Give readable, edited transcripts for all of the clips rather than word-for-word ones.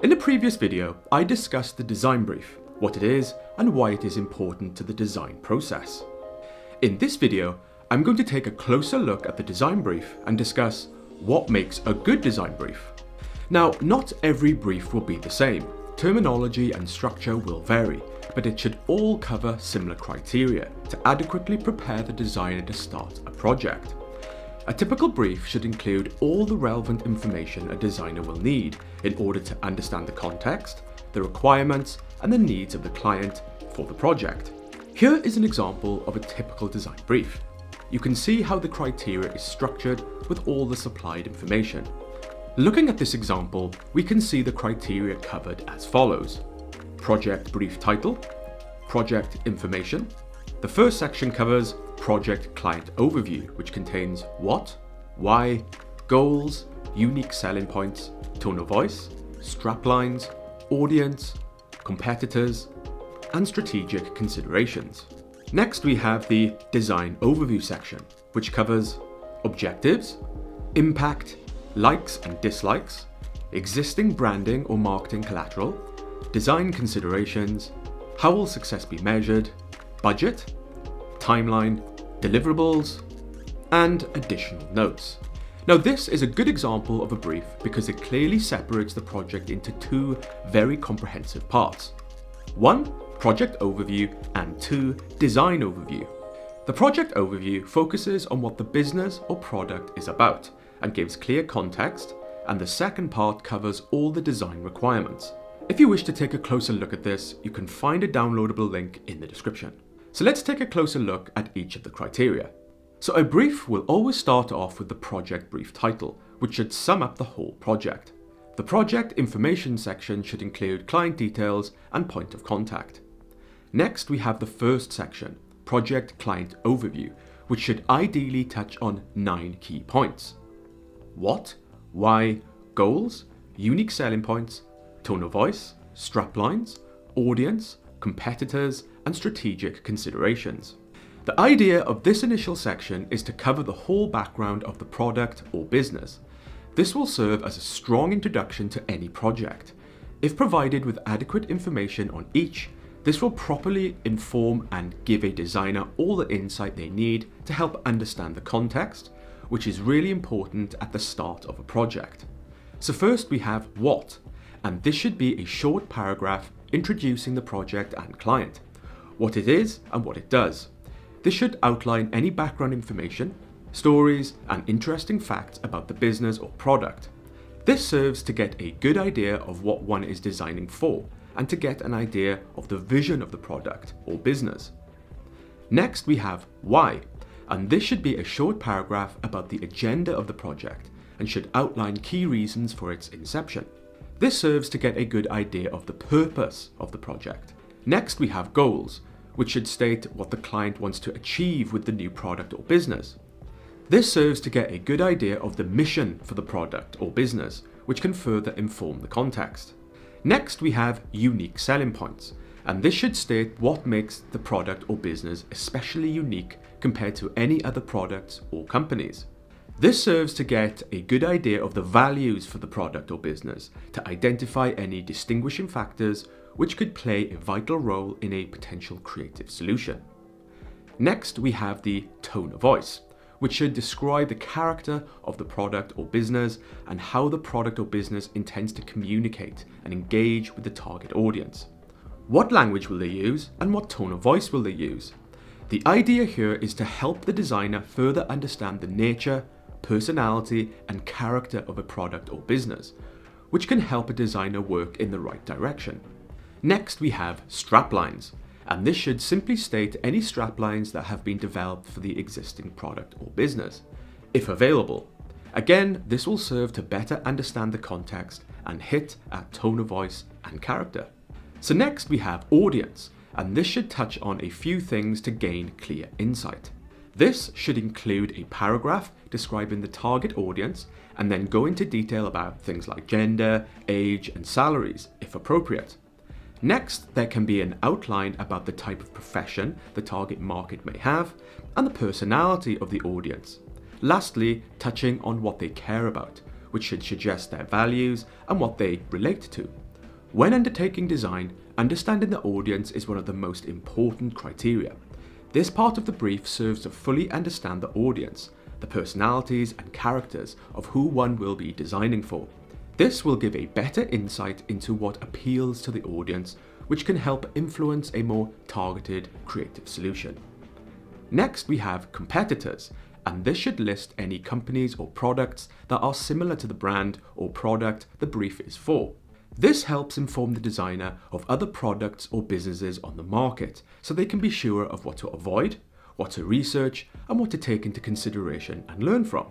In the previous video, I discussed the design brief, what it is and why it is important to the design process. In this video, I'm going to take a closer look at the design brief and discuss what makes a good design brief. Now, not every brief will be the same. Terminology and structure will vary, but it should all cover similar criteria to adequately prepare the designer to start a project. A typical brief should include all the relevant information a designer will need in order to understand the context, the requirements, and the needs of the client for the project. Here is an example of a typical design brief. You can see how the criteria is structured with all the supplied information. Looking at this example, we can see the criteria covered as follows. Project brief title, project information. The first section covers project client overview, which contains what, why, goals, unique selling points, tone of voice, straplines, audience, competitors, and strategic considerations. Next, we have the design overview section, which covers objectives, impact, likes and dislikes, existing branding or marketing collateral, design considerations, how will success be measured, budget, timeline, deliverables, and additional notes. Now, this is a good example of a brief because it clearly separates the project into two very comprehensive parts. One, project overview, and two, design overview. The project overview focuses on what the business or product is about and gives clear context, and the second part covers all the design requirements. If you wish to take a closer look at this, you can find a downloadable link in the description. So let's take a closer look at each of the criteria. So a brief will always start off with the project brief title, which should sum up the whole project. The project information section should include client details and point of contact. Next, we have the first section, project client overview, which should ideally touch on 9 key points. What, why, goals, unique selling points, tone of voice, straplines, audience, competitors, and strategic considerations. The idea of this initial section is to cover the whole background of the product or business. This will serve as a strong introduction to any project. If provided with adequate information on each, this will properly inform and give a designer all the insight they need to help understand the context, which is really important at the start of a project. So first we have what, and this should be a short paragraph introducing the project and client, what it is and what it does. This should outline any background information, stories, and interesting facts about the business or product. This serves to get a good idea of what one is designing for and to get an idea of the vision of the product or business. Next, we have why, and this should be a short paragraph about the agenda of the project and should outline key reasons for its inception. This serves to get a good idea of the purpose of the project. Next, we have goals, which should state what the client wants to achieve with the new product or business. This serves to get a good idea of the mission for the product or business, which can further inform the context. Next, we have unique selling points, and this should state what makes the product or business especially unique compared to any other products or companies. This serves to get a good idea of the values for the product or business, to identify any distinguishing factors which could play a vital role in a potential creative solution. Next, we have the tone of voice, which should describe the character of the product or business and how the product or business intends to communicate and engage with the target audience. What language will they use and what tone of voice will they use? The idea here is to help the designer further understand the nature, personality, and character of a product or business, which can help a designer work in the right direction. Next, we have straplines, and this should simply state any straplines that have been developed for the existing product or business, if available. Again, this will serve to better understand the context and hit at tone of voice and character. So next we have audience, and this should touch on a few things to gain clear insight. This should include a paragraph describing the target audience and then go into detail about things like gender, age, and salaries, if appropriate. Next, there can be an outline about the type of profession the target market may have and the personality of the audience. Lastly, touching on what they care about, which should suggest their values and what they relate to. When undertaking design, understanding the audience is one of the most important criteria. This part of the brief serves to fully understand the audience, the personalities and characters of who one will be designing for. This will give a better insight into what appeals to the audience, which can help influence a more targeted creative solution. Next, we have competitors, and this should list any companies or products that are similar to the brand or product the brief is for. This helps inform the designer of other products or businesses on the market, so they can be sure of what to avoid, what to research, and what to take into consideration and learn from.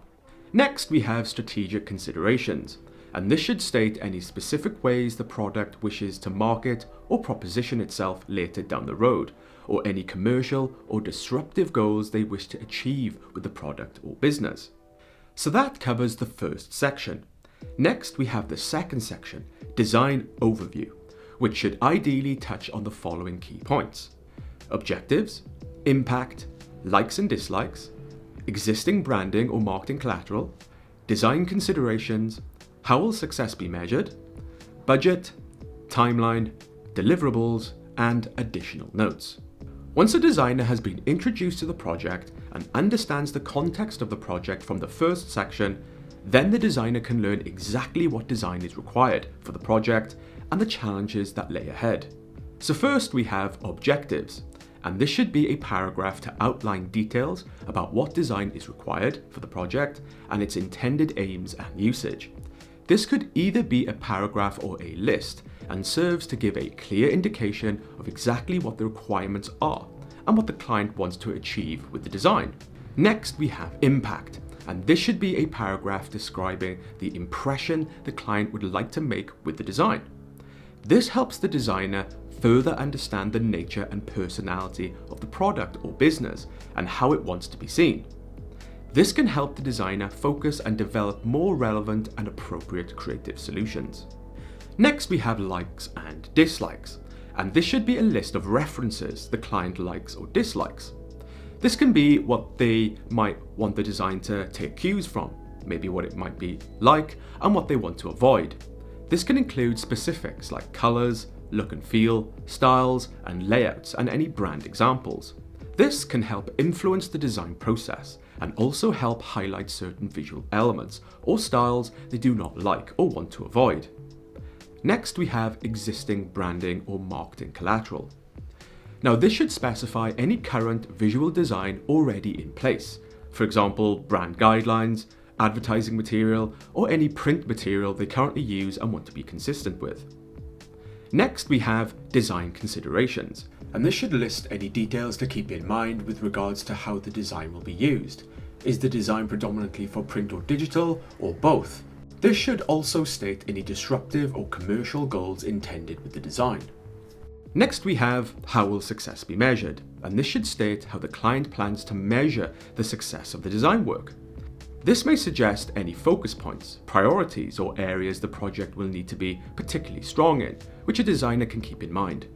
Next, we have strategic considerations, and this should state any specific ways the product wishes to market or proposition itself later down the road, or any commercial or disruptive goals they wish to achieve with the product or business. So that covers the first section. Next, we have the second section, Design Overview, which should ideally touch on the following key points: objectives, impact, likes and dislikes, existing branding or marketing collateral, design considerations, how will success be measured, budget, timeline, deliverables, and additional notes. Once a designer has been introduced to the project and understands the context of the project from the first section, then the designer can learn exactly what design is required for the project and the challenges that lay ahead. So first we have objectives, and this should be a paragraph to outline details about what design is required for the project and its intended aims and usage. This could either be a paragraph or a list, and serves to give a clear indication of exactly what the requirements are and what the client wants to achieve with the design. Next, we have impact, and this should be a paragraph describing the impression the client would like to make with the design. This helps the designer further understand the nature and personality of the product or business and how it wants to be seen. This can help the designer focus and develop more relevant and appropriate creative solutions. Next, we have likes and dislikes, and this should be a list of references the client likes or dislikes. This can be what they might want the design to take cues from, maybe what it might be like, and what they want to avoid. This can include specifics like colors, look and feel, styles, and layouts, and any brand examples. This can help influence the design process and also help highlight certain visual elements or styles they do not like or want to avoid. Next, we have existing branding or marketing collateral. Now, this should specify any current visual design already in place. For example, brand guidelines, advertising material, or any print material they currently use and want to be consistent with. Next, we have design considerations, and this should list any details to keep in mind with regards to how the design will be used. Is the design predominantly for print or digital, or both? This should also state any disruptive or commercial goals intended with the design. Next, we have how will success be measured, and this should state how the client plans to measure the success of the design work. This may suggest any focus points, priorities, or areas the project will need to be particularly strong in, which a designer can keep in mind.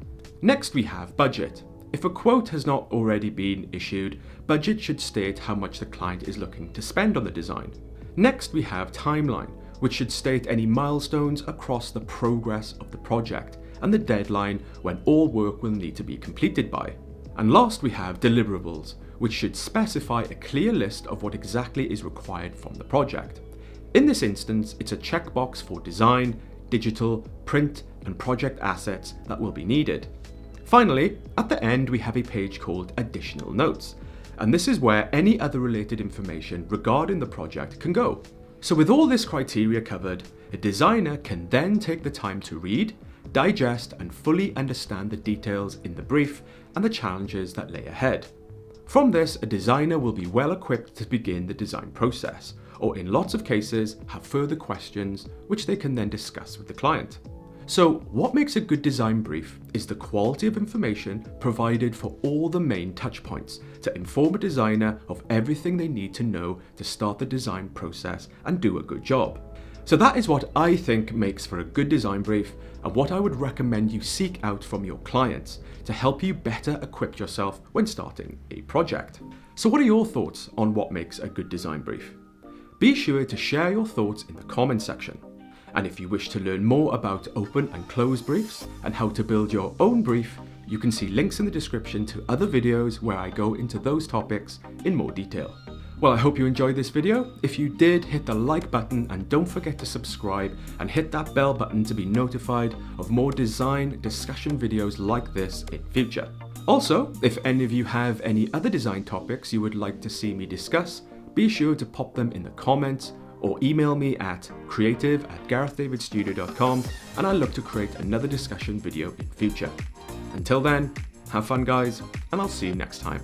Next, we have budget. If a quote has not already been issued, budget should state how much the client is looking to spend on the design. Next, we have timeline, which should state any milestones across the progress of the project and the deadline when all work will need to be completed by. And last, we have deliverables, which should specify a clear list of what exactly is required from the project. In this instance, it's a checkbox for design, digital, print, and project assets that will be needed. Finally, at the end, we have a page called Additional Notes, and this is where any other related information regarding the project can go. So with all this criteria covered, a designer can then take the time to read, digest, and fully understand the details in the brief and the challenges that lay ahead. From this, a designer will be well equipped to begin the design process, or in lots of cases, have further questions which they can then discuss with the client. So what makes a good design brief is the quality of information provided for all the main touch points to inform a designer of everything they need to know to start the design process and do a good job. So that is what I think makes for a good design brief and what I would recommend you seek out from your clients to help you better equip yourself when starting a project. So what are your thoughts on what makes a good design brief? Be sure to share your thoughts in the comments section. And if you wish to learn more about open and closed briefs and how to build your own brief, you can see links in the description to other videos where I go into those topics in more detail. Well, I hope you enjoyed this video. If you did, hit the like button and don't forget to subscribe and hit that bell button to be notified of more design discussion videos like this in future. Also, if any of you have any other design topics you would like to see me discuss, be sure to pop them in the comments or email me at creative@garethdavidstudio.com and I'll look to create another discussion video in future. Until then, have fun guys, and I'll see you next time.